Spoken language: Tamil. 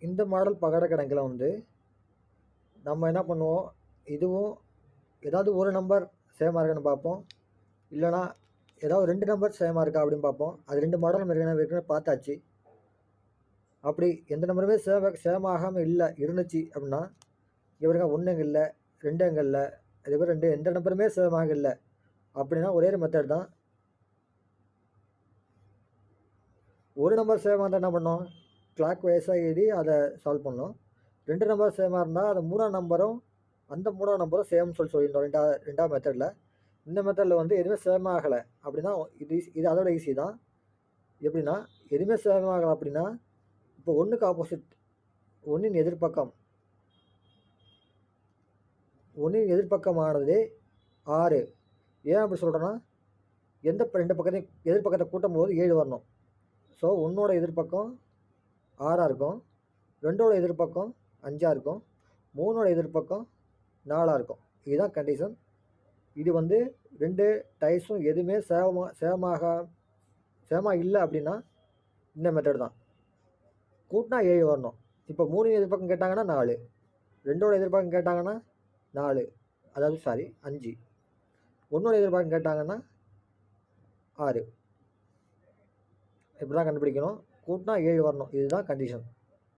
இந்த மாடல் பகட கணக்கில் வந்து நம்ம என்ன பண்ணுவோம், இதுவும் ஏதாவது ஒரு நம்பர் சேமாக இருக்குன்னு பார்ப்போம், இல்லைனா ஏதாவது 2 நம்பர் சேமாக இருக்கா அப்படின்னு பார்ப்போம். அது 2 மாடலும் ஏற்கனவே பார்த்தாச்சு. அப்படி எந்த நம்பருமே சேமாகாமல் இருந்துச்சு அப்படின்னா, இவருங்க 1 எங்க இல்லை, 2 எங்க இல்லை, அதே மாதிரி எந்த நம்பருமே சேமாக இல்லை அப்படின்னா ஒரே ஒரு மெத்தட் தான். ஒரு நம்பர் சேமாக இருந்தால் என்ன பண்ணோம், கிளாக் வைஸாக எழுதி அதை சால்வ் பண்ணோம். 2 நம்பர் சேமாக இருந்தால் அந்த 3ஆம் நம்பரும் அந்த 3ஆம் நம்பரும் சேம்னு சொல்லியிருந்தோம் ரெண்டாவது மெத்தடில். இந்த மெத்தடில் வந்து எதுவுமே சேம் ஆகலை அப்படின்னா இது அதோட ஈஸி தான். எப்படின்னா எதுவுமே சேம் ஆகலை அப்படின்னா, இப்போ 1க்கு ஆப்போசிட் 1ன் எதிர்பக்கமானது 6. ஏன் அப்படி சொல்கிறேன்னா, எந்த 2 பக்கத்தையும் எதிர்பக்கத்தை கூட்டும் போது 7 வரணும். ஸோ 1ஓட எதிர்பக்கம் 6ஆக இருக்கும், 2ஓட எதிர்பக்கம் 5ஆக இருக்கும், 3ஓட எதிர்பக்கம் 4ஆக இருக்கும். இதுதான் கண்டிஷன். இது வந்து 2 டைஸும் எதுவுமே சேமாக இல்லை அப்படின்னா இந்த மெத்தட் தான். கூட்டினா 7 வரணும். இப்போ 3 எதிர்பக்கம் கேட்டாங்கன்னா 4, 2ஓட எதிர்பக்கம் கேட்டாங்கன்னா 4, அதாவது 5, 1ஓட எதிர்பக்கம் கேட்டாங்கன்னா 6. இப்படி தான் கண்டுபிடிக்கணும். கூட்டினா 7 வரணும். இதுதான் கண்டிஷன்.